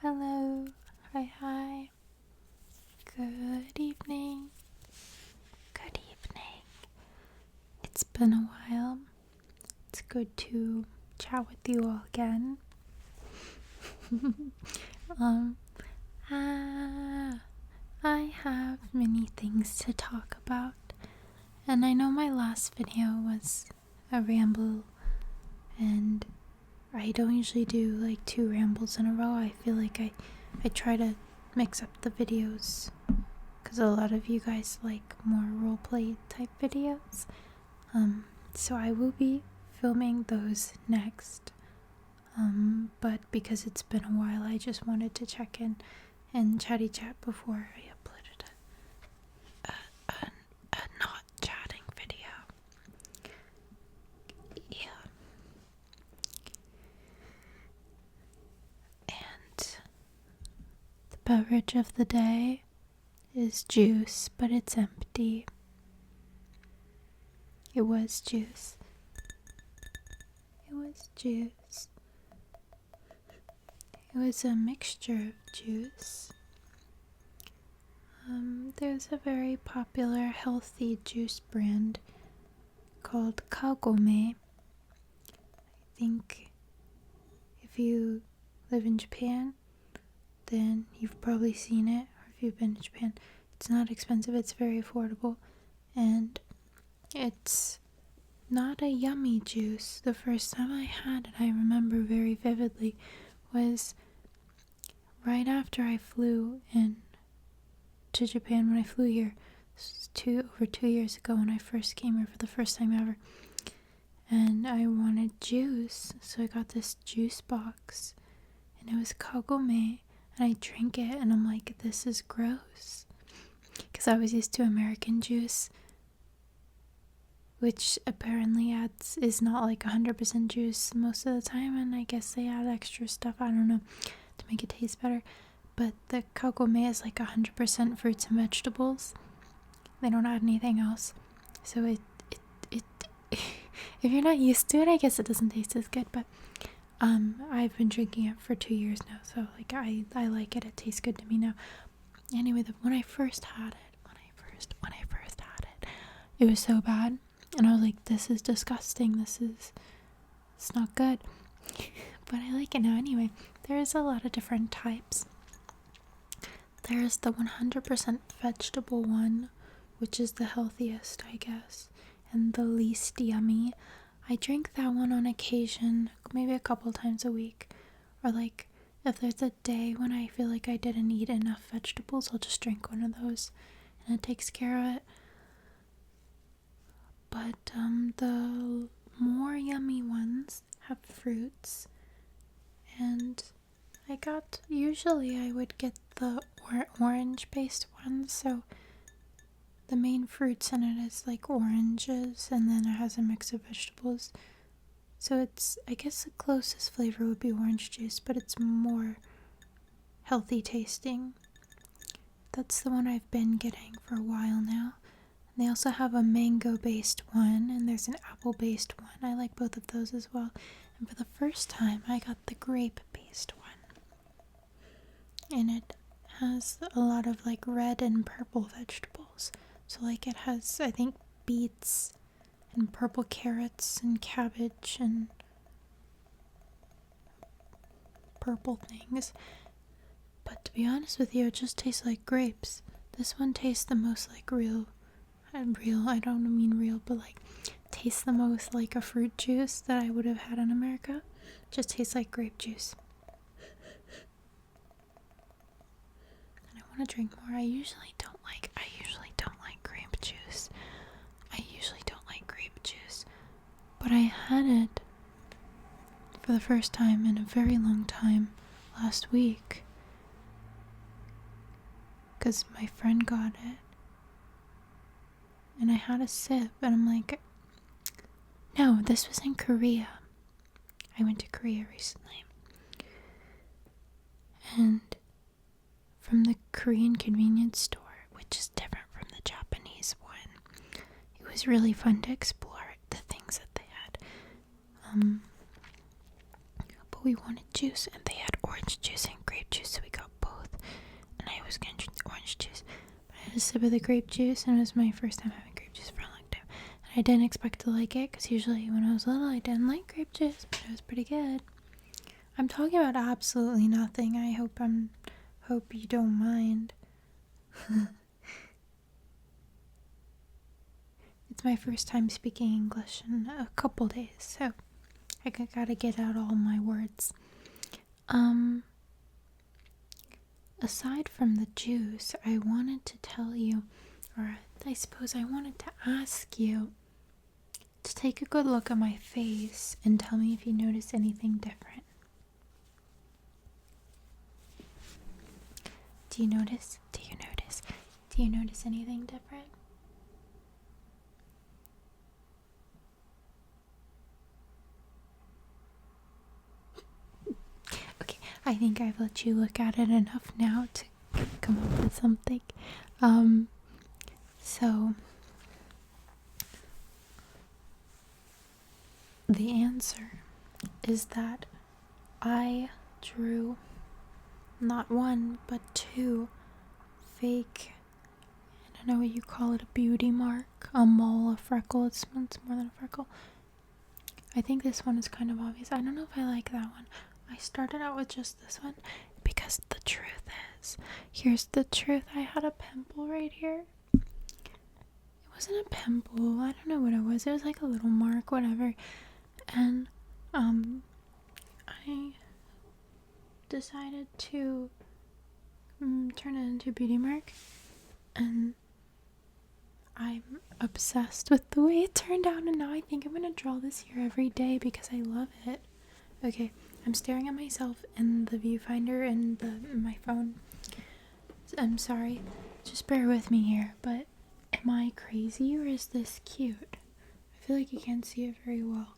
Hello, hi, good evening, It's been a while. It's good to chat with you all again. um, I have many things to talk about, and I know my last video was a ramble, and I don't usually do like 2 rambles in a row. I feel like I try to mix up the videos because a lot of you guys like more roleplay type videos. So I will be filming those next. But because it's been a while, I just wanted to check in and chatty chat before I uploaded a not chatting video. Yeah. And the beverage of the day is juice, but it's empty. It was juice. It was a mixture of juice. There's a very popular healthy juice brand called Kagome. I think if you live in Japan, then you've probably seen it, or if you've been to Japan. It's not expensive, it's very affordable, and it's not a yummy juice. The first time I had it, I remember very vividly, was right after I flew in to Japan. When I flew here, this was over 2 years ago when I first came here for the first time ever, and I wanted juice, so I got this juice box, and it was Kagome, and I drank it, and I'm like, this is gross, because I was used to American juice, which apparently is not like 100% juice most of the time, and I guess they add extra stuff, I don't know, to make it taste better. But the Kagome is like 100% fruits and vegetables. They don't add anything else. So it if you're not used to it, I guess it doesn't taste as good. But I've been drinking it for 2 years now, so like I like it. It tastes good to me now. Anyway, when I first had it, it was so bad, and I was like, this is disgusting. It's not good. But I like it now anyway. There's a lot of different types. There's the 100% vegetable one, which is the healthiest, I guess, and the least yummy. I drink that one on occasion, maybe a couple times a week. Or like, if there's a day when I feel like I didn't eat enough vegetables, I'll just drink one of those, and it takes care of it. But the more yummy ones have fruits, and usually I would get the orange based ones, so the main fruits in it is like oranges, and then it has a mix of vegetables, so I guess the closest flavor would be orange juice, but it's more healthy tasting. That's the one I've been getting for a while now. And they also have a mango based one, and there's an apple based one. I like both of those as well. And for the first time I got the grape based one, and it has a lot of like red and purple vegetables. So like it has, I think, beets and purple carrots and cabbage and purple things. But to be honest with you, it just tastes like grapes. This one tastes the most like real, I don't mean real, but like tastes the most like a fruit juice that I would have had in America. It just tastes like grape juice. To drink more. I usually don't like grape juice. But I had it for the first time in a very long time last week, because my friend got it, and I had a sip, and I'm like, no, this was in Korea. I went to Korea recently, and from the Korean convenience store, which is different from the Japanese one, it was really fun to explore the things that they had. But we wanted juice, and they had orange juice and grape juice, so a sip of the grape juice, and it was my first time having grape juice for a long time. And I didn't expect to like it, because usually when I was little I didn't like grape juice, but it was pretty good. I'm talking about absolutely nothing. I hope you don't mind. It's my first time speaking English in a couple days, so I gotta get out all my words. Aside from the juice, I wanted to tell you, or I suppose I wanted to ask you to take a good look at my face and tell me if you notice anything different. Do you notice? Do you notice anything different? Okay, I think I've let you look at it enough now to come up with something. So the answer is that I drew not one, but two fake, I don't know what you call it, a beauty mark, a mole, a freckle. It's more than a freckle. I think this one is kind of obvious. I don't know if I like that one. I started out with just this one because the truth is, here's the truth. I had a pimple right here. It wasn't a pimple. I don't know what it was. It was like a little mark, whatever. And I decided to turn it into a beauty mark, and I'm obsessed with the way it turned out, and now I think I'm gonna draw this here every day because I love it. Okay, I'm staring at myself in the viewfinder in my phone. I'm sorry, just bear with me here, but am I crazy or is this cute? I feel like you can't see it very well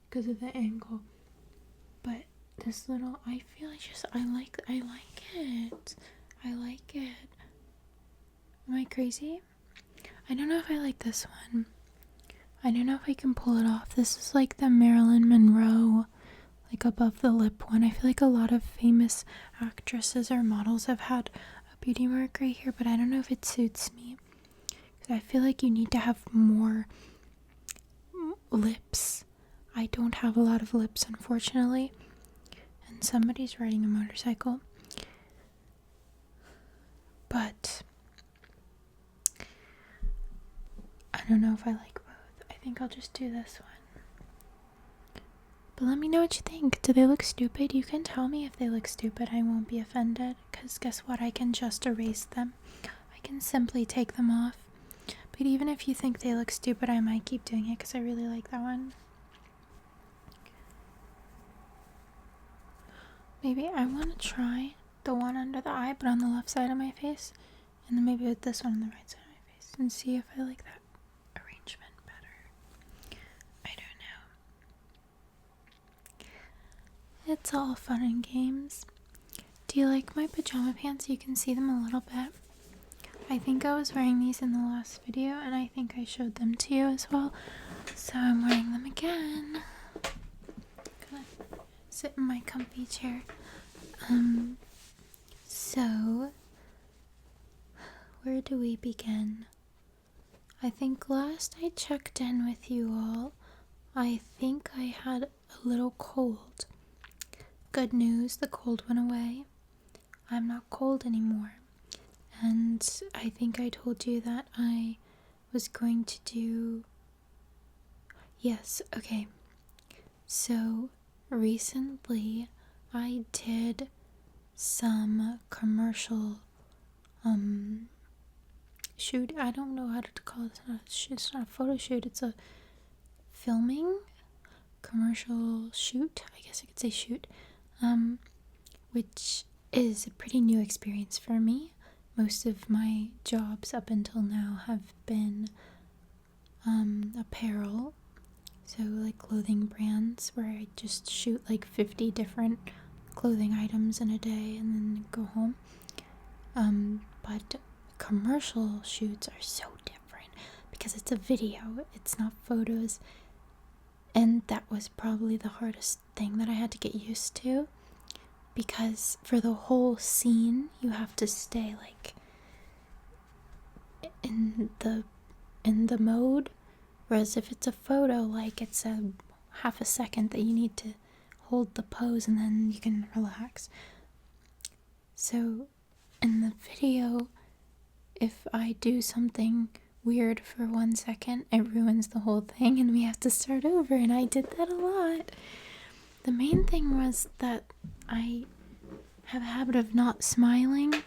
because of the angle, but this little, I feel like I like it. I like it. Am I crazy? I don't know if I like this one. I don't know if I can pull it off. This is like the Marilyn Monroe, like above the lip one. I feel like a lot of famous actresses or models have had a beauty mark right here, but I don't know if it suits me. I feel like you need to have more lips. I don't have a lot of lips, unfortunately. And somebody's riding a motorcycle. But I don't know if I like both. I think I'll just do this one. But let me know what you think. Do they look stupid? You can tell me if they look stupid. I won't be offended. Because guess what? I can just erase them. I can simply take them off. But even if you think they look stupid, I might keep doing it because I really like that one. Maybe I want to try the one under the eye, but on the left side of my face. And then maybe with this one on the right side of my face. And see if I like that arrangement better. I don't know. It's all fun and games. Do you like my pajama pants? You can see them a little bit. I think I was wearing these in the last video, and I think I showed them to you as well. So I'm wearing them again. Gonna sit in my comfy chair. So where do we begin? I think last I checked in with you all, I think I had a little cold. Good news, the cold went away. I'm not cold anymore. And I think I told you that I was going to do... Yes, okay. So recently I did some commercial shoot. I don't know how to call it. It's not a photo shoot. It's a filming commercial shoot. I guess I could say shoot. Which is a pretty new experience for me. Most of my jobs up until now have been apparel. So like clothing brands where I just shoot like 50 different clothing items in a day and then go home. But commercial shoots are so different because it's a video, it's not photos. And that was probably the hardest thing that I had to get used to, because for the whole scene you have to stay like in the mode, whereas if it's a photo, like it's a half a second that you need to hold the pose and then you can relax. So in the video, if I do something weird for 1 second, it ruins the whole thing and we have to start over, and I did that a lot. The main thing was that I have a habit of not smiling,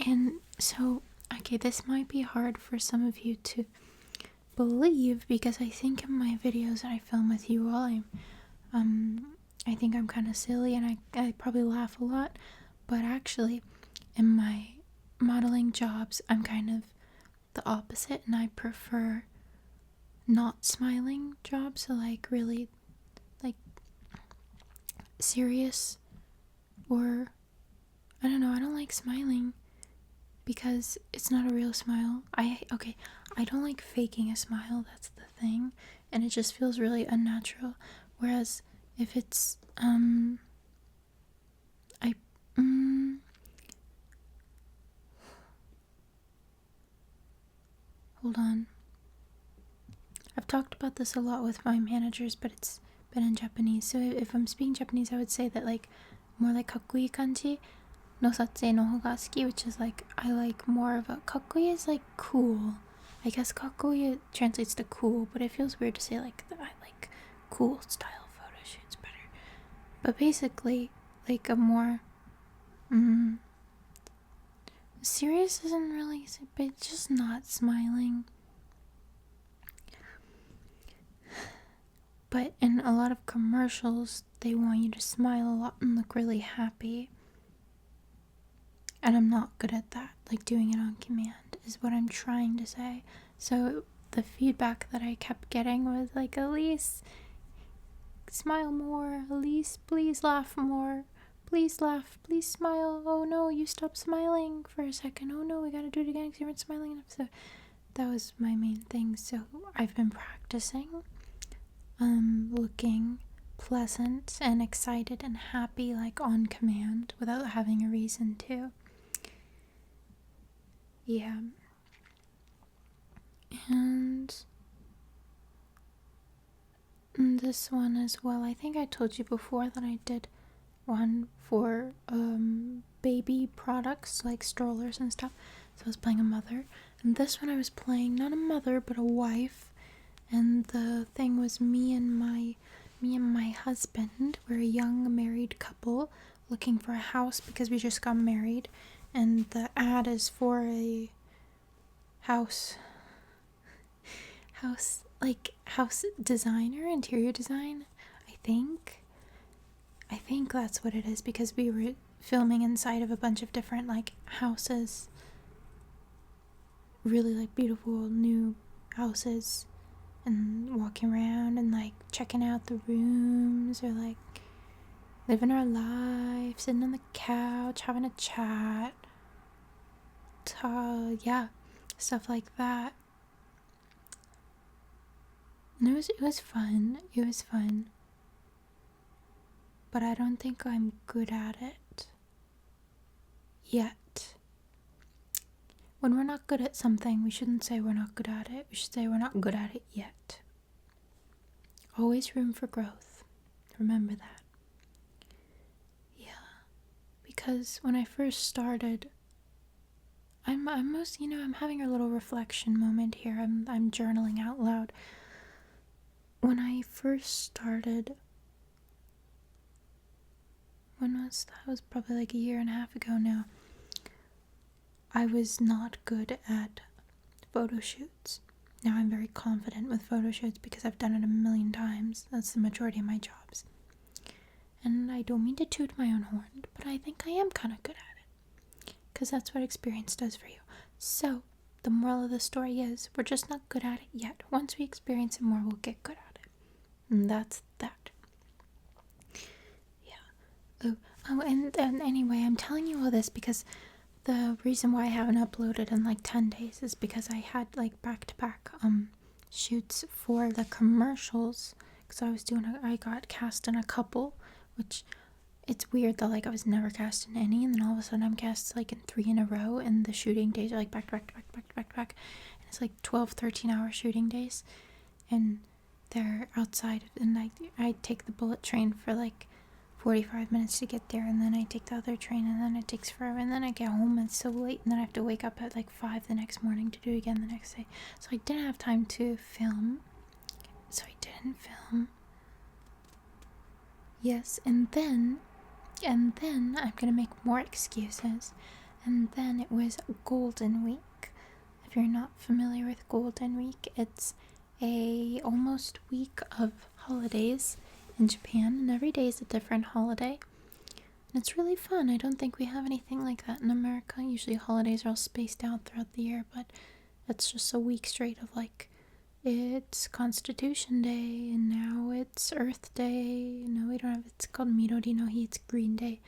and so, okay, this might be hard for some of you to believe, because I think in my videos that I film with you all, I think I'm kind of silly and I probably laugh a lot, but actually in my modeling jobs I'm kind of the opposite, and I prefer not smiling jobs, so like really like serious, or I don't know, I don't like smiling because it's not a real smile. I don't like faking a smile, that's the thing, and it just feels really unnatural. Whereas if it's hold on. I've talked about this a lot with my managers, but it's been in Japanese. So if I'm speaking Japanese, I would say that like more like kakkoi kanji no satsui no hoga suki, which is like I like more of a kakkoi is like cool. I guess kakkoi translates to cool, but it feels weird to say like I like cool style photo shoots better. But basically, like a more serious isn't really, but it's just not smiling. But in a lot of commercials, they want you to smile a lot and look really happy. And I'm not good at that. Like doing it on command is what I'm trying to say. So the feedback that I kept getting was like, Alise, smile more. Alise, please laugh more. Please laugh. Please smile. Oh no, you stopped smiling for a second. Oh no, we gotta do it again because you weren't smiling enough. So that was my main thing. So I've been practicing looking pleasant and excited and happy, like on command, without having a reason to. Yeah. And this one as well. I think I told you before that I did one for baby products like strollers and stuff. So I was playing a mother, and this one I was playing not a mother but a wife, and the thing was me and my husband. We're a young married couple looking for a house because we just got married, and the ad is for a house designer, interior design. I think that's what it is, because we were filming inside of a bunch of different like houses, really like beautiful new houses, and walking around and like checking out the rooms, or like living our life, sitting on the couch having a chat, yeah, stuff like that. And it was fun, but I don't think I'm good at it yet. When we're not good at something, we shouldn't say we're not good at it. We should say we're not good at it yet. Always room for growth. Remember that. Yeah. Because when I first started, I'm having a little reflection moment here. I'm journaling out loud. When I first started, that was probably like a year and a half ago now, I was not good at photo shoots. Now I'm very confident with photo shoots because I've done it a million times. That's the majority of my jobs. And I don't mean to toot my own horn, but I think I am kind of good at it, because that's what experience does for you. So the moral of the story is, we're just not good at it yet. Once we experience it more, we'll get good at it. And that's that. Yeah. Oh, and anyway, I'm telling you all this because the reason why I haven't uploaded in like 10 days is because I had like back-to-back shoots for the commercials, because I got cast in a couple, which it's weird though, like I was never cast in any, and then all of a sudden I'm cast like in 3 in a row, and the shooting days are like back to back to back to back to back to back, and it's like 12-13 hour shooting days, and they're outside, and I take the bullet train for like 45 minutes to get there, and then I take the other train, and then it takes forever, and then I get home and it's so late, and then I have to wake up at like 5 the next morning to do it again the next day. So I didn't have time to film. So I didn't film. Yes, and then I'm gonna make more excuses. And then it was Golden Week. If you're not familiar with Golden Week, it's a almost week of holidays in Japan, and every day is a different holiday. And it's really fun. I don't think we have anything like that in America. Usually holidays are all spaced out throughout the year, but it's just a week straight of like, it's Constitution Day, and now it's Earth Day. No, we don't have, it's called Midori no Hi, it's Green Day.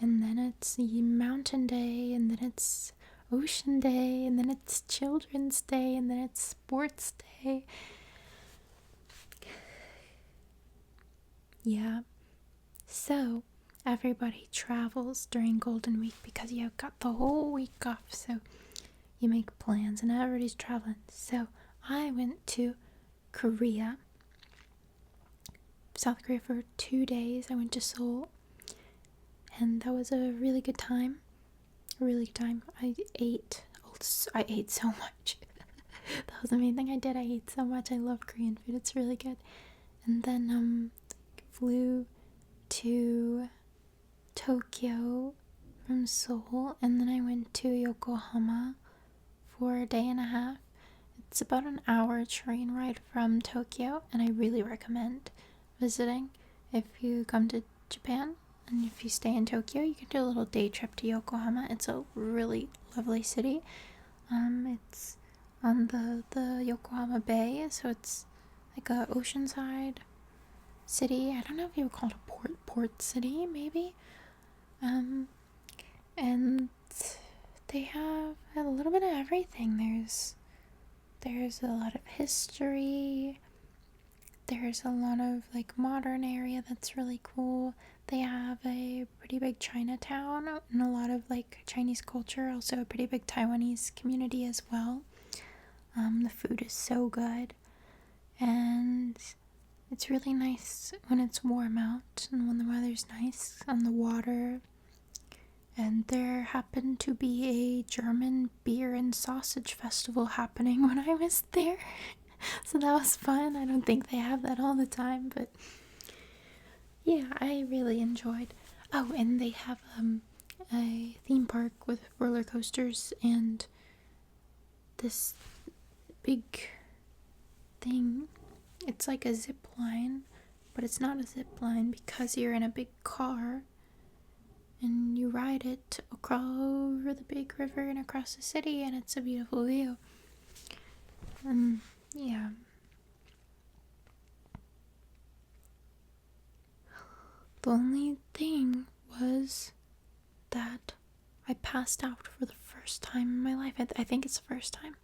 And then it's Mountain Day, and then it's Ocean Day, and then it's Children's Day, and then it's Sports Day. Yeah. So, everybody travels during Golden Week because you've got the whole week off. So, you make plans, and everybody's traveling. So, I went to Korea, South Korea, for 2 days. I went to Seoul, and that was a really good time. A really good time. I ate so much. That was the main thing I did. I ate so much. I love Korean food. It's really good. And then flew to Tokyo from Seoul, and then I went to Yokohama for a day and a half. It's about an hour train ride from Tokyo, and I really recommend visiting. If you come to Japan and if you stay in Tokyo, you can do a little day trip to Yokohama. It's a really lovely city. It's on the Yokohama Bay, so it's like a oceanside city. I don't know if you would call it a port city, maybe. And they have a little bit of everything. There's a lot of history. There's a lot of like modern area that's really cool. They have a pretty big Chinatown and a lot of like Chinese culture. Also a pretty big Taiwanese community as well. The food is so good, and it's really nice when it's warm out and when the weather's nice on the water. And there happened to be a German beer and sausage festival happening when I was there. So that was fun. I don't think they have that all the time, but yeah, I really enjoyed. Oh, and they have a theme park with roller coasters and this big thing. It's like a zip line, but it's not a zip line because you're in a big car and you ride it over the big river and across the city, and it's a beautiful view. Yeah. The only thing was that I passed out for the first time in my life. I think it's the first time.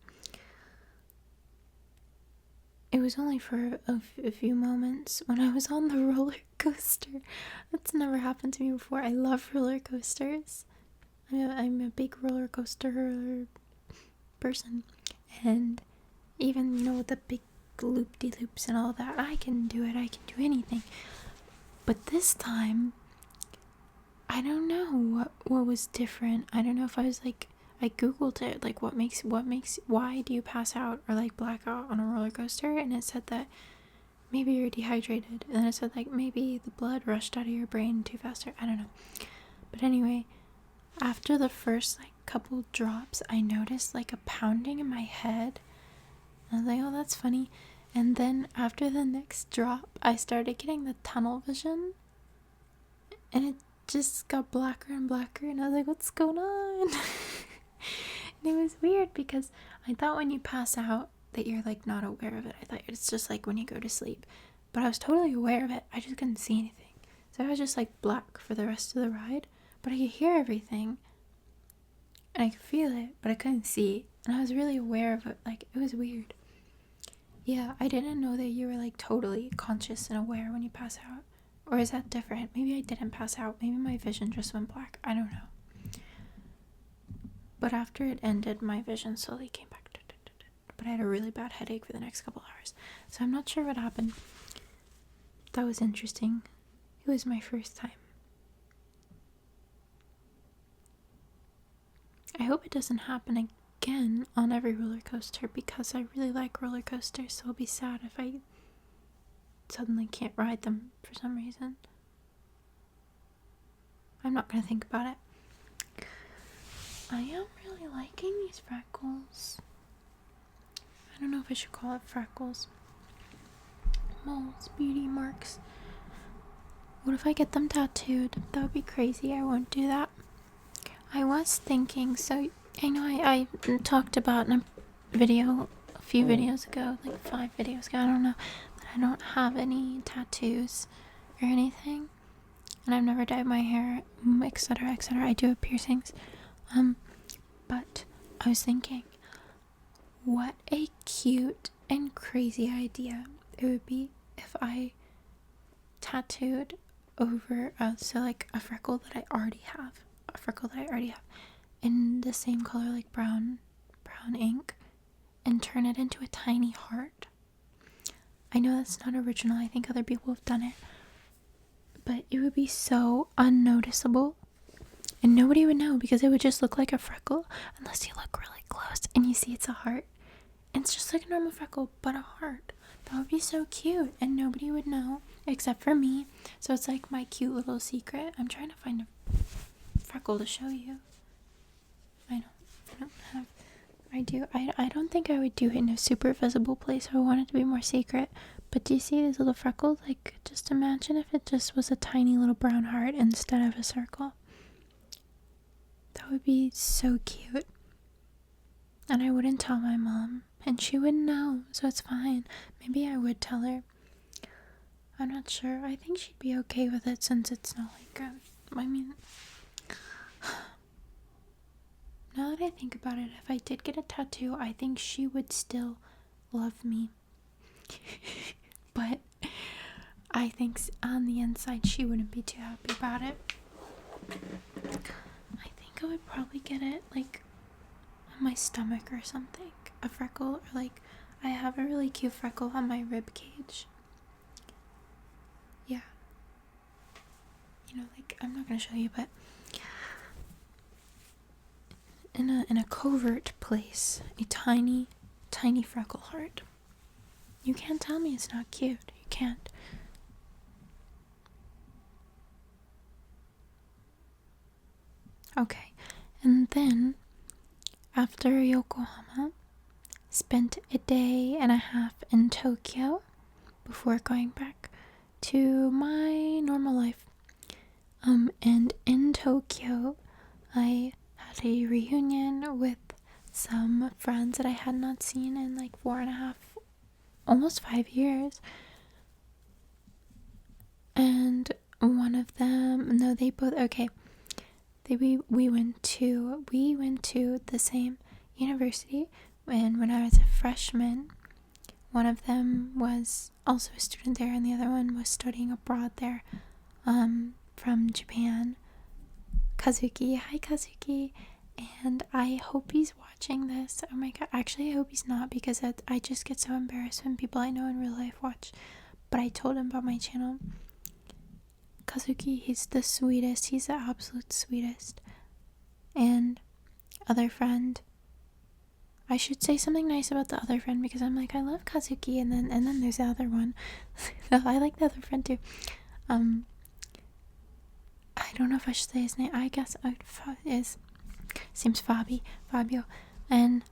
It was only for a few moments when I was on the roller coaster. That's never happened to me before. I love roller coasters. I'm a big roller coaster person. And even, with the big loop-de-loops and all that, I can do it. I can do anything. But this time, I don't know what was different. I don't know if I was like, I googled it, like why do you pass out or like black out on a roller coaster? And it said that maybe you're dehydrated. And then it said like maybe the blood rushed out of your brain too faster. I don't know. But anyway, after the first like couple drops, I noticed like a pounding in my head. I was like, oh, that's funny. And then after the next drop, I started getting the tunnel vision. And it just got blacker and blacker. And I was like, what's going on? And it was weird because I thought when you pass out that you're like not aware of it. I thought it's just like when you go to sleep. But I was totally aware of it. I just couldn't see anything. So I was just like black for the rest of the ride. But I could hear everything. And I could feel it. But I couldn't see. And I was really aware of it. Like, it was weird. Yeah, I didn't know that you were like totally conscious and aware when you pass out. Or is that different? Maybe I didn't pass out. Maybe my vision just went black. I don't know. But after it ended, my vision slowly came back. But I had a really bad headache for the next couple hours. So I'm not sure what happened. That was interesting. It was my first time. I hope it doesn't happen again on every roller coaster because I really like roller coasters, so I'll be sad if I suddenly can't ride them for some reason. I'm not gonna think about it. I am really liking these freckles. I don't know if I should call it freckles. Moles, beauty marks. What if I get them tattooed? That would be crazy. I won't do that. I was thinking, so I know I talked about in a video a few videos ago, like 5 videos ago, I don't know, that I don't have any tattoos or anything, and I've never dyed my hair, etc, etc. I do have piercings, but I was thinking, what a cute and crazy idea it would be if I tattooed over, so like a freckle that I already have, in the same color, like brown ink, and turn it into a tiny heart. I know that's not original. I think other people have done it, but it would be so unnoticeable and nobody would know because it would just look like a freckle unless you look really close and you see it's a heart. And it's just like a normal freckle, but a heart. That would be so cute and nobody would know except for me. So it's like my cute little secret. I'm trying to find a freckle to show you. I don't think I would do it in a super visible place. I want it to be more secret. But do you see these little freckles? Like, just imagine if it just was a tiny little brown heart instead of a circle. That would be so cute. And I wouldn't tell my mom. And she wouldn't know, so it's fine. Maybe I would tell her. I'm not sure. I think she'd be okay with it since it's not like now that I think about it, if I did get a tattoo, I think she would still love me. But I think on the inside, she wouldn't be too happy about it. I think I would probably get it, like, on my stomach or something. A freckle, or like, I have a really cute freckle on my rib cage. Yeah. You know, like, I'm not gonna show you, but in a covert place, a tiny freckle heart. You can't tell me it's not cute. You can't. Okay, and then after Yokohama, spent a day and a half in Tokyo before going back to my normal life. And in Tokyo, I had a reunion with some friends that I had not seen in like 4.5, almost 5 years. And one of them, no, they both, okay. We went to the same university, and when I was a freshman, one of them was also a student there, and the other one was studying abroad there, from Japan. Kazuki, hi Kazuki, and I hope he's watching this. Oh my god, actually I hope he's not, because I just get so embarrassed when people I know in real life watch, but I told him about my channel. Kazuki, he's the sweetest, he's the absolute sweetest. And other friend, I should say something nice about the other friend, because I'm like, I love Kazuki, and then there's the other one. I like the other friend too. I don't know if I should say his name. I guess seems Fabio, and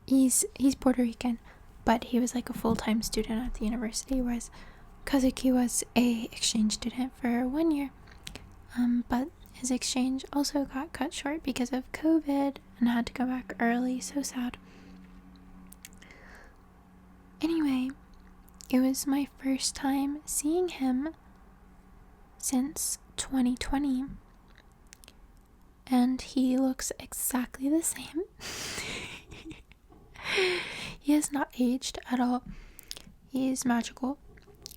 he's Puerto Rican, but he was like a full-time student at the university, whereas Kazuki was a exchange student for 1 year, but his exchange also got cut short because of COVID and had to go back early. So sad. Anyway, it was my first time seeing him since 2020, and he looks exactly the same. He has not aged at all. He's magical.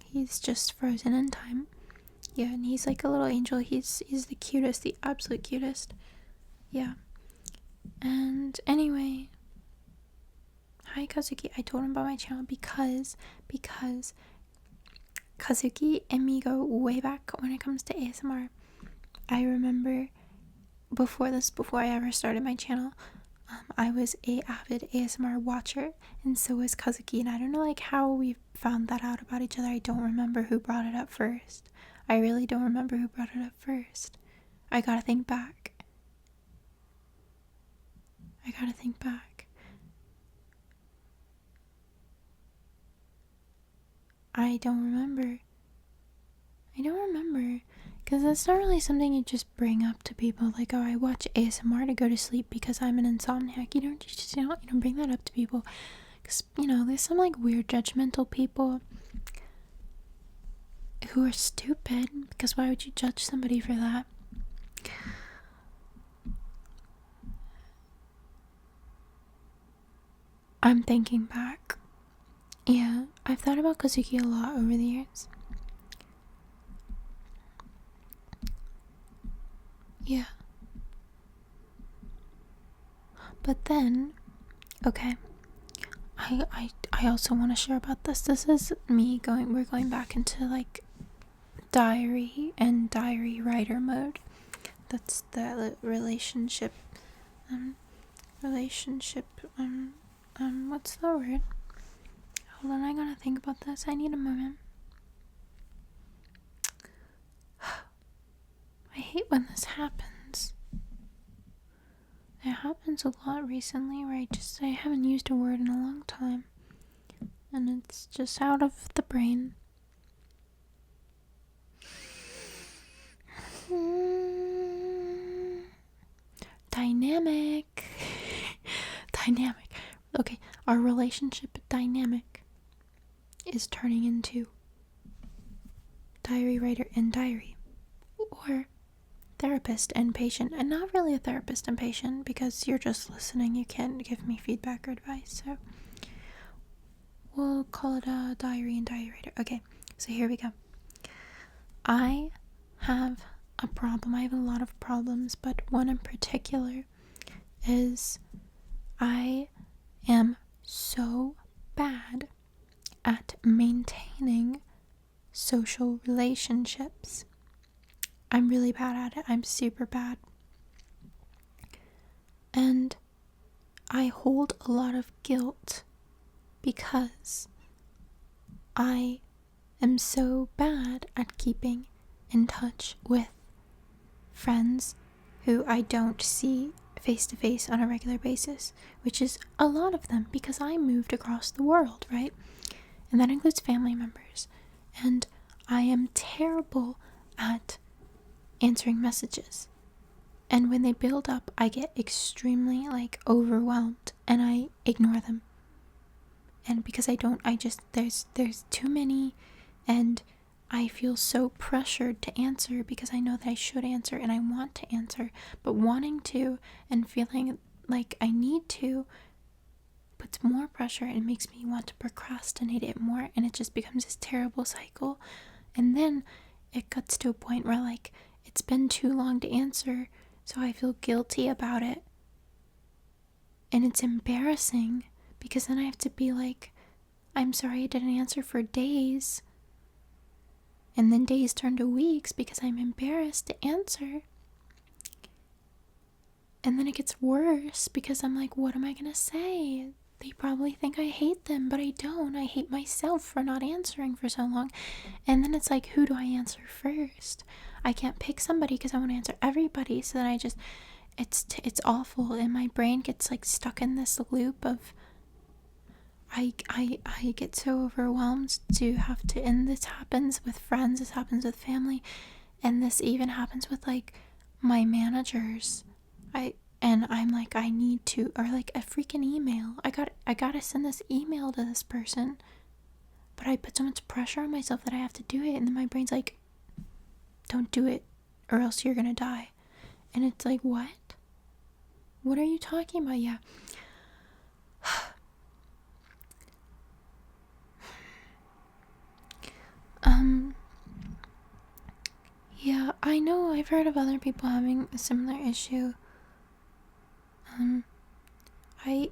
He's just frozen in time. Yeah, and he's like a little angel. He's the cutest, the absolute cutest. Yeah. And anyway, hi Kazuki. I told him about my channel because Kazuki and me go way back when it comes to ASMR. I remember before I ever started my channel, I was a avid ASMR watcher, and so was Kazuki, and I don't know like how we found that out about each other. I don't remember who brought it up first. I really don't remember who brought it up first. I gotta think back. I don't remember. Because that's not really something you just bring up to people. Like, oh, I watch ASMR to go to sleep because I'm an insomniac. You don't bring that up to people. Because, there's some, like, weird judgmental people who are stupid. Because why would you judge somebody for that? I'm thinking back. Yeah, I've thought about Kazuki a lot over the years. Yeah. But then, okay, I also want to share about this. This is we're going back into like diary and diary writer mode. That's the relationship, what's the word? Hold on, I gotta think about this. I need a moment. I hate when this happens. It happens a lot recently where I haven't used a word in a long time. And it's just out of the brain. Dynamic. Okay, our relationship dynamic is turning into diary writer and diary. Or therapist and patient. And not really a therapist and patient because you're just listening. You can't give me feedback or advice. So we'll call it a diary and diary writer. Okay, so here we go. I have a problem. I have a lot of problems, but one in particular is I am so bad at maintaining social relationships. I'm really bad at it. I'm super bad. And I hold a lot of guilt because I am so bad at keeping in touch with friends who I don't see face to face on a regular basis, which is a lot of them because I moved across the world, right? And that includes family members. And I am terrible at answering messages. And when they build up, I get extremely overwhelmed and I ignore them. And because there's too many, and I feel so pressured to answer because I know that I should answer and I want to answer, but wanting to and feeling like I need to puts more pressure and makes me want to procrastinate it more, and it just becomes this terrible cycle. And then it gets to a point where it's been too long to answer, so I feel guilty about it. And it's embarrassing because then I have to be like, I'm sorry I didn't answer for days. And then days turn to weeks because I'm embarrassed to answer. And then it gets worse because I'm like, what am I gonna say? They probably think I hate them, but I don't. I hate myself for not answering for so long. And then it's like, who do I answer first? I can't pick somebody because I want to answer everybody. So then it's awful. And my brain gets stuck in this loop of, I get so overwhelmed to have to, and this happens with friends, this happens with family, and this even happens with my managers. I'm like, I need to, or a freaking email. I gotta send this email to this person, but I put so much pressure on myself that I have to do it, and then my brain's like, don't do it, or else you're gonna die. And it's like, what? What are you talking about? Yeah. I know I've heard of other people having a similar issue. I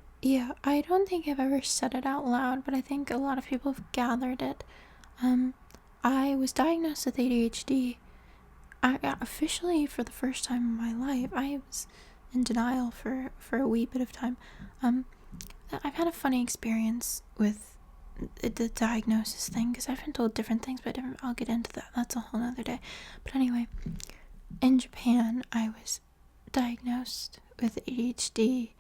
don't think I've ever said it out loud, but I think a lot of people have gathered it. I was diagnosed with ADHD. Officially for the first time in my life. I was in denial for a wee bit of time. I've had a funny experience with the diagnosis thing, because I've been told different things, but I'll get into that. That's a whole nother day. But anyway, in Japan, I was diagnosed with ADHD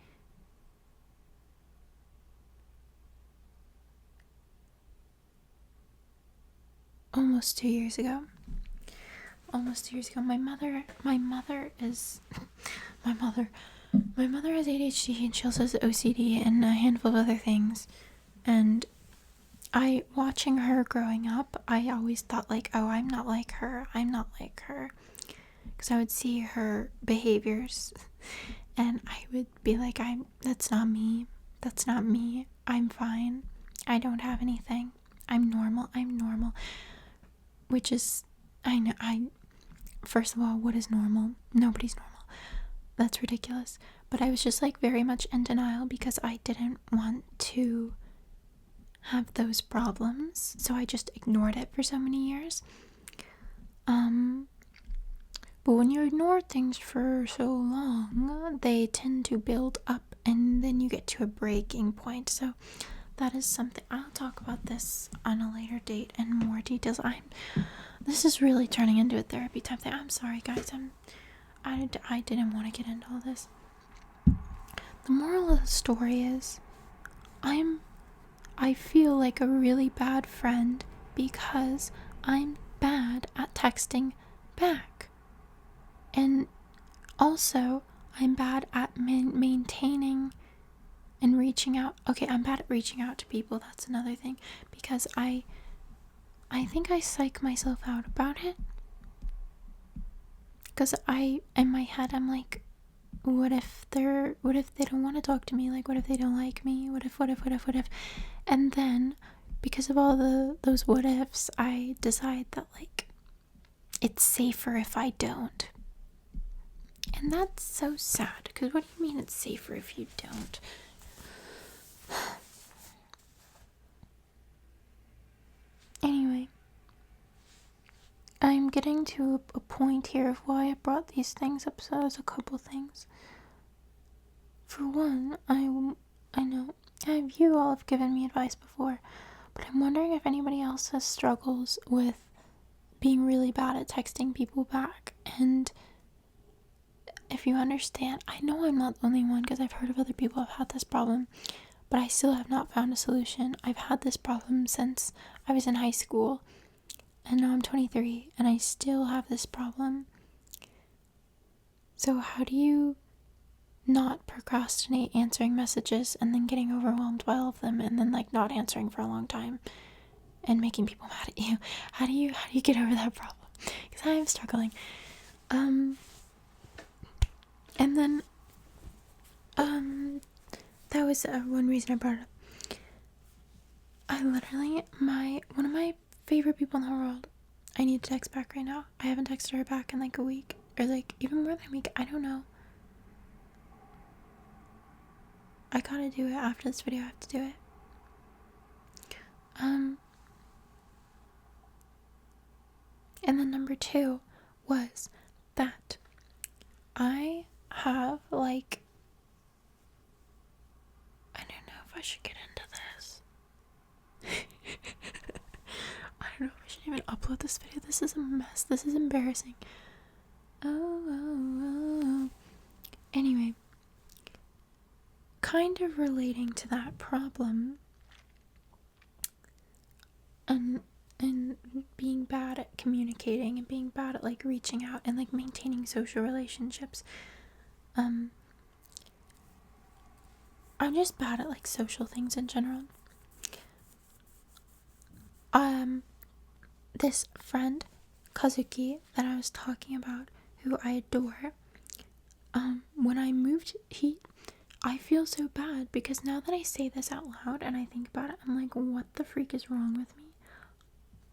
almost 2 years ago. My mother has ADHD, and she also has OCD and a handful of other things. And watching her growing up, I always thought like, oh, I'm not like her. Because I would see her behaviors and I would be like, that's not me. I'm fine. I don't have anything. I'm normal. Which is, first of all, what is normal? Nobody's normal. That's ridiculous. But I was just like very much in denial because I didn't want to have those problems. So I just ignored it for so many years. But when you ignore things for so long, they tend to build up and then you get to a breaking point. So that is something I'll talk about this on a later date in more details. This is really turning into a therapy type thing. I'm sorry, guys. I didn't want to get into all this. The moral of the story is, I feel like a really bad friend because I'm bad at texting back. And also, I'm bad at maintaining and reaching out. Okay, I'm bad at reaching out to people. That's another thing. Because I think I psych myself out about it. Because in my head, I'm like, what if they don't want to talk to me? Like, what if they don't like me? What if? And then, because of all those what ifs, I decide that, like, it's safer if I don't. And that's so sad, because what do you mean it's safer if you don't? Anyway, I'm getting to a point here of why I brought these things up, so there's a couple things. For one, I know you all have given me advice before, but I'm wondering if anybody else has struggles with being really bad at texting people back. And if you understand, I know I'm not the only one, because I've heard of other people who have had this problem, but I still have not found a solution. I've had this problem since I was in high school, and now I'm 23, and I still have this problem. So how do you not procrastinate answering messages and then getting overwhelmed by all of them, and then like not answering for a long time and making people mad at you? How do you get over that problem? Because I am struggling. And then that was one reason I brought it up. I literally, one of my favorite people in the world, I need to text back right now. I haven't texted her back in like a week, or like even more than a week. I don't know. I gotta do it after this video. I have to do it. And then number 2 was that I have, like, I don't know if I should get into this. I don't know if I should even upload this video. This is a mess. This is embarrassing. Anyway, kind of relating to that problem and being bad at communicating and being bad at like reaching out and like maintaining social relationships. I'm just bad at like social things in general. This friend, Kazuki, that I was talking about, who I adore, when I moved, I feel so bad because now that I say this out loud and I think about it, I'm like, what the freak is wrong with me?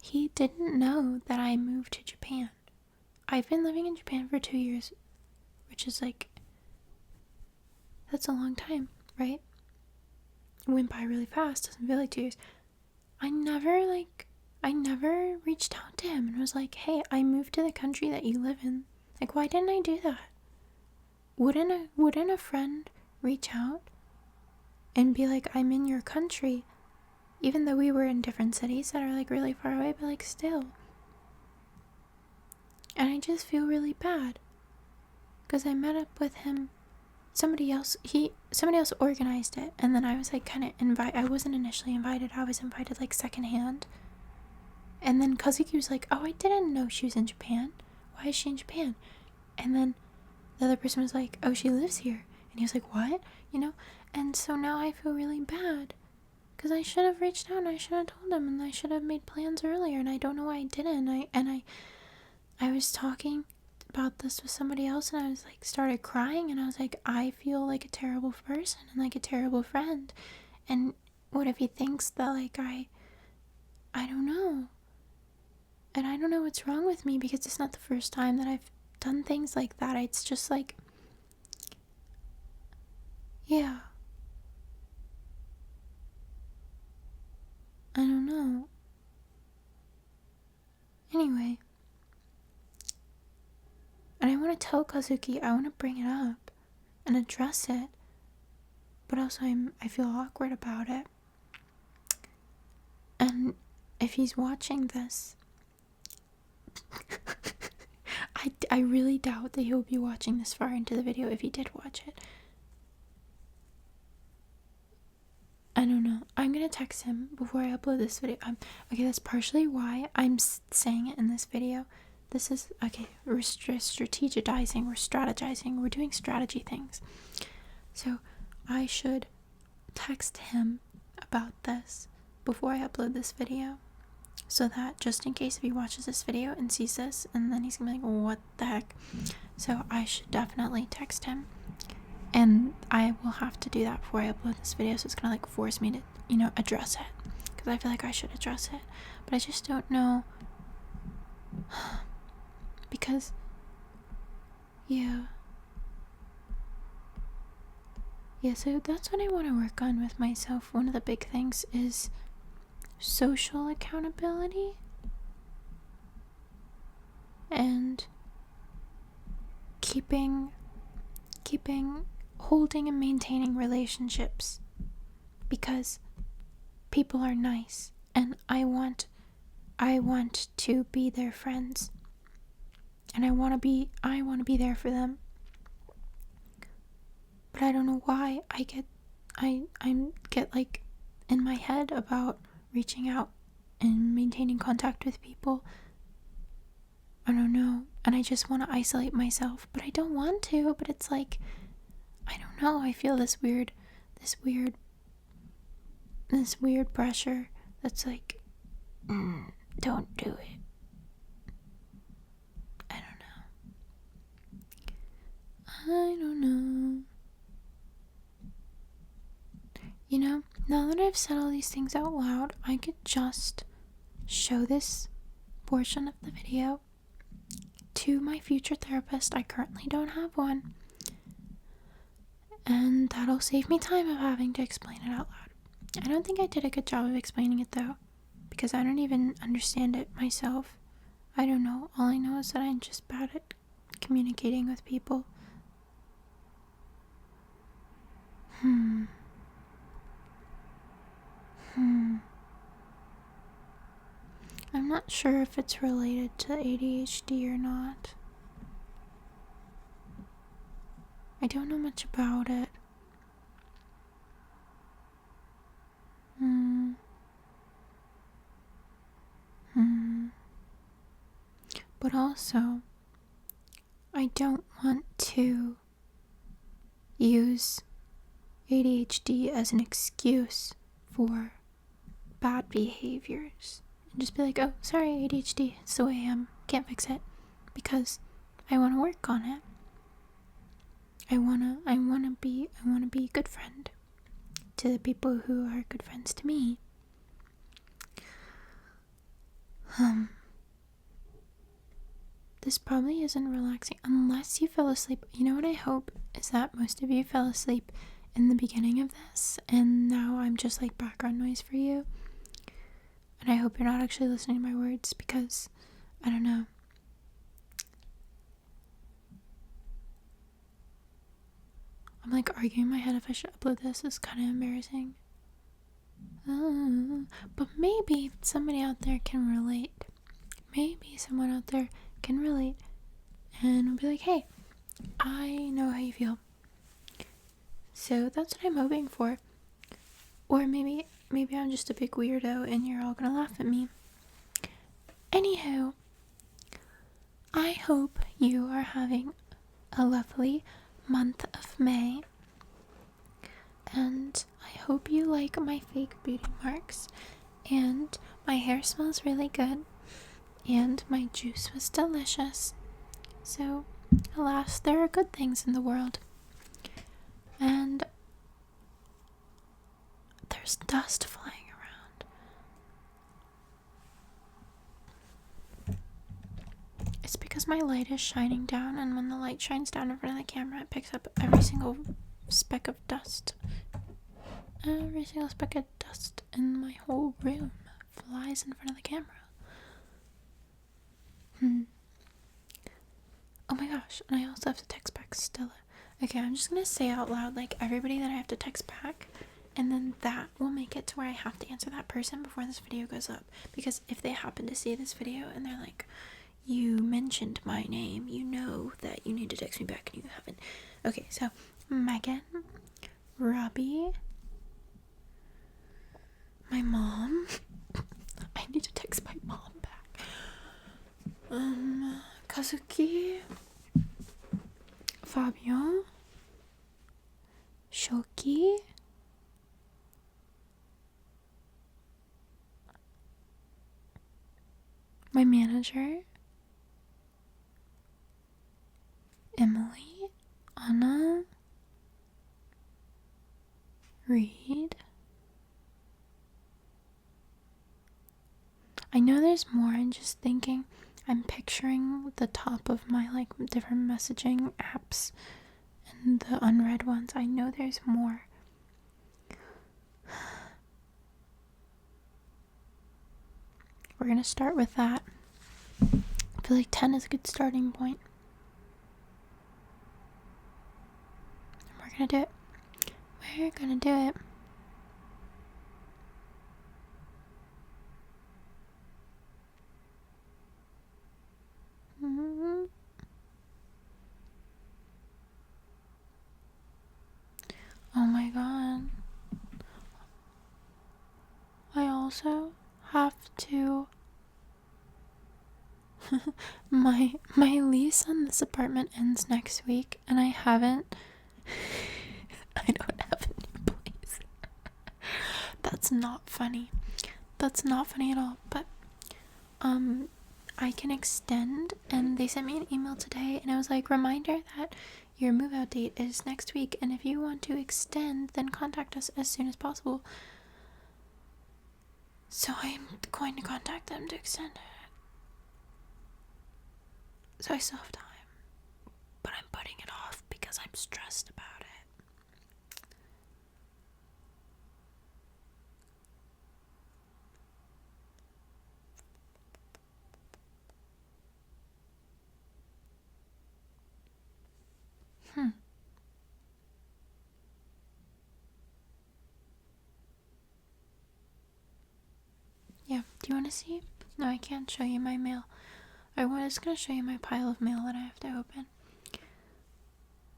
He didn't know that I moved to Japan. I've been living in Japan for 2 years, which is like, that's a long time, right? It went by really fast. Doesn't feel like 2 years. I never reached out to him and was like, hey, I moved to the country that you live in. Like, why didn't I do that? Wouldn't a friend reach out and be like, I'm in your country, even though we were in different cities that are like really far away, but like still. And I just feel really bad because I met up with him. Somebody else organized it, and then I was like kind of I wasn't initially invited. I was invited like secondhand. And then Kazuki was like, oh, I didn't know she was in Japan. Why is she in Japan? And then the other person was like, oh, she lives here. And he was like, what? You know? And so now I feel really bad because I should have reached out and I should have told him and I should have made plans earlier, and I don't know why I didn't. I was talking about this with somebody else, and I was like, started crying, and I was like, I feel like a terrible person and like a terrible friend. And what if he thinks that like I don't know. And I don't know what's wrong with me, because it's not the first time that I've done things like that. It's just like, yeah. I don't know. Anyway. And I want to tell Kazuki, I want to bring it up and address it. But also I feel awkward about it. And if he's watching this, I really doubt that he'll be watching this far into the video if he did watch it. I don't know. I'm gonna text him before I upload this video. Okay, that's partially why I'm saying it in this video. This is, okay, we're strategizing, we're strategizing, we're doing strategy things. So I should text him about this before I upload this video, so that just in case if he watches this video and sees this, and then he's gonna be like, what the heck? So I should definitely text him, and I will have to do that before I upload this video, so it's gonna like force me to, you know, address it, because I feel like I should address it, but I just don't know. Because yeah, so that's what I want to work on with myself. One of the big things is social accountability and keeping holding and maintaining relationships, because people are nice and I want to be their friends, and I want to be there for them. But I don't know why I get like in my head about reaching out and maintaining contact with people. I don't know. And I just want to isolate myself, but I don't want to, but it's like, I don't know. I feel this weird pressure that's like, don't do it. I don't know. You know, now that I've said all these things out loud, I could just show this portion of the video to my future therapist. I currently don't have one. And that'll save me time of having to explain it out loud. I don't think I did a good job of explaining it though, because I don't even understand it myself. I don't know. All I know is that I'm just bad at communicating with people. I'm not sure if it's related to ADHD or not. I don't know much about it. But also, I don't want to use ADHD as an excuse for bad behaviors. And just be like, oh, sorry, ADHD, it's the way I am, can't fix it. Because I want to work on it. I wanna be a good friend to the people who are good friends to me. this probably isn't relaxing unless you fell asleep. You know what I hope is that most of you fell asleep in the beginning of this, and now I'm just like background noise for you. And I hope you're not actually listening to my words, because I don't know. I'm like arguing in my head if I should upload this. It's kind of embarrassing. But maybe somebody out there can relate. Maybe someone out there can relate and will be like, hey, I know how you feel. So that's what I'm hoping for. Or maybe I'm just a big weirdo and you're all gonna laugh at me. Anywho, I hope you are having a lovely month of May. And I hope you like my fake beauty marks. And my hair smells really good. And my juice was delicious. So, alas, there are good things in the world. And there's dust flying around. It's because my light is shining down, and when the light shines down in front of the camera, it picks up every single speck of dust. Every single speck of dust in my whole room flies in front of the camera. Oh my gosh, and I also have to text back Stella. Okay, I'm just gonna say out loud, like, everybody that I have to text back, and then that will make it to where I have to answer that person before this video goes up. Because if they happen to see this video and they're like, you mentioned my name, you know that you need to text me back and you haven't. Okay, so Megan, Robbie, my mom. I need to text my mom back. Kazuki, Fabio, Shoki, my manager, Emily, Anna, Reed. I know there's more. I'm just thinking, I'm picturing the top of my like different messaging apps and the unread ones. I know there's more. We're gonna start with that. I feel like 10 is a good starting point. And we're gonna do it. We're gonna do it. Oh my god. I also have to my lease on this apartment ends next week, and I haven't I don't have a new place. That's not funny. That's not funny at all. But I can extend, and they sent me an email today, and I was like, reminder that your move out date is next week, and if you want to extend, then contact us as soon as possible. So I'm going to contact them to extend it. So I still have time, but I'm putting it off because I'm stressed about it. Yeah, do you want to see? No, I can't show you my mail. I was going to show you my pile of mail that I have to open.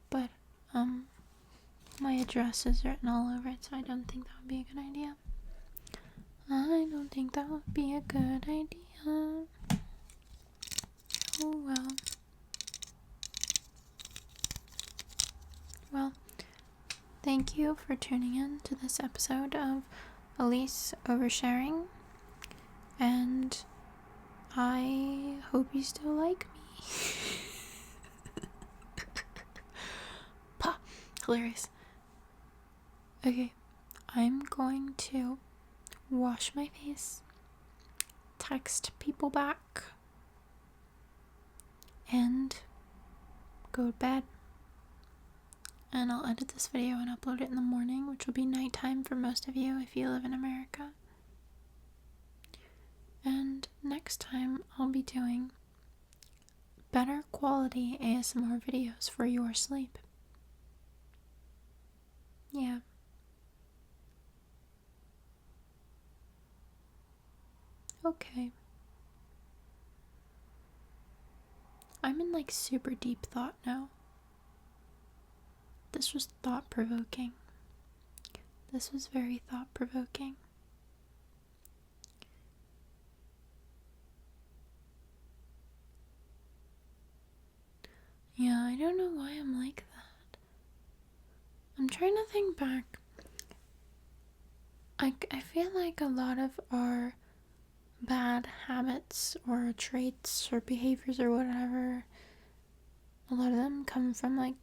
But, my address is written all over it, so I don't think that would be a good idea. I don't think that would be a good idea. Oh well. Well, thank you for tuning in to this episode of Alise Oversharing. And I hope you still like me. Pah, hilarious. Okay, I'm going to wash my face, text people back, and go to bed. And I'll edit this video and upload it in the morning, which will be nighttime for most of you if you live in America. And next time I'll be doing better quality ASMR videos for your sleep. Yeah. Okay. I'm in like super deep thought now. This was thought-provoking. This was very thought-provoking. Yeah, I don't know why I'm like that. I'm trying to think back. I feel like a lot of our bad habits or traits or behaviors or whatever, a lot of them come from like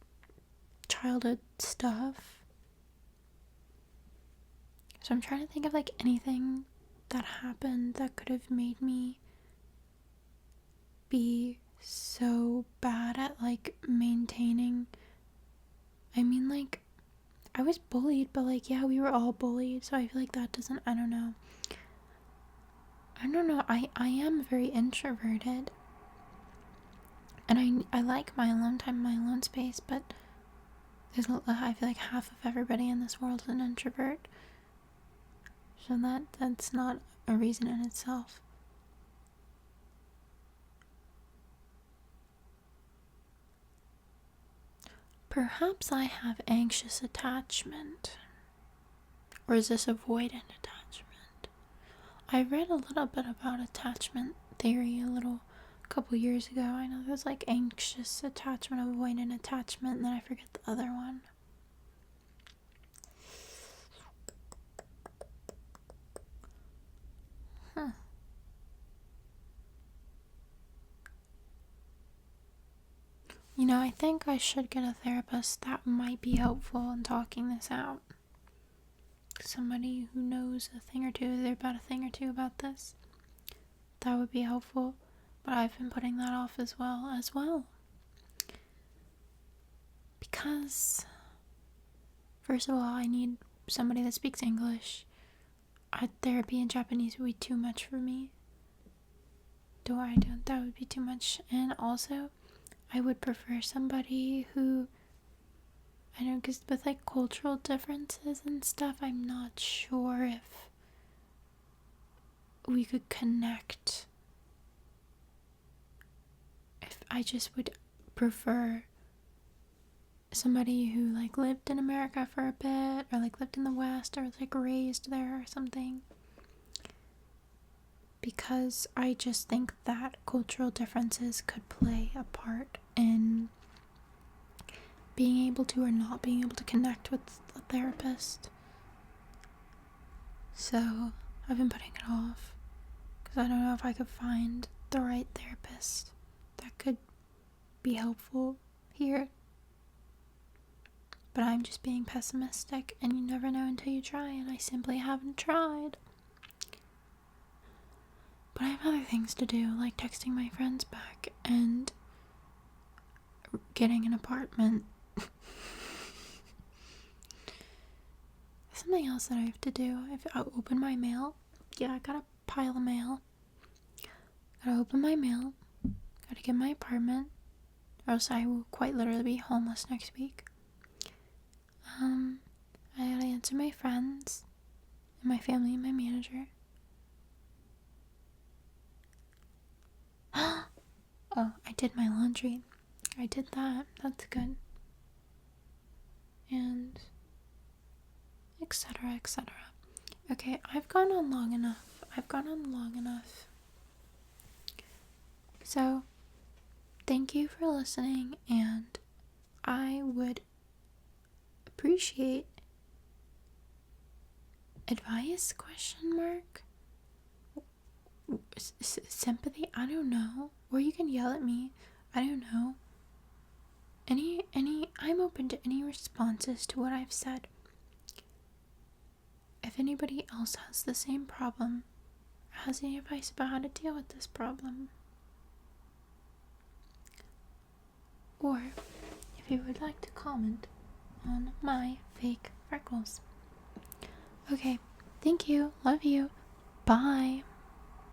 childhood stuff. So I'm trying to think of like anything that happened that could have made me be so bad at like maintaining. I mean, like, I was bullied, but like, yeah, we were all bullied, so I feel like that doesn't, I don't know. I am very introverted. And I like my alone time, my alone space, but I feel like half of everybody in this world is an introvert. So that's not a reason in itself. Perhaps I have anxious attachment. Or is this avoidant attachment? I read a little bit about attachment theory a couple years ago. I know there's like anxious attachment, avoidant attachment, and then I forget the other one. Huh. You know, I think I should get a therapist. That might be helpful in talking this out. Somebody who knows a thing or two, they're about a thing or two about this. That would be helpful. But I've been putting that off as well. Because, first of all, I need somebody that speaks English. Therapy in Japanese would be too much for me. That would be too much. And also, I would prefer somebody who, I know, because with like cultural differences and stuff, I'm not sure if we could connect. If I just would prefer somebody who like lived in America for a bit, or like lived in the West, or like raised there or something. Because I just think that cultural differences could play a part in being able to or not being able to connect with a therapist. So I've been putting it off because I don't know if I could find the right therapist that could be helpful here. But I'm just being pessimistic, and you never know until you try, and I simply haven't tried. But I have other things to do, like texting my friends back and getting an apartment. Something else that I have to do. I open my mail. Yeah, I gotta pile of mail. Gotta open my mail. Gotta get my apartment, or else I will quite literally be homeless next week. I gotta answer my friends, and my family, and my manager. Oh, I did my laundry. I did that. That's good. And etc. etc. Okay, I've gone on long enough. So, thank you for listening, and I would appreciate advice, ? Sympathy, I don't know. Or you can yell at me. I don't know. I'm open to any responses to what I've said. If anybody else has the same problem, or has any advice about how to deal with this problem, or if you would like to comment on my fake freckles. Okay, thank you, love you, bye.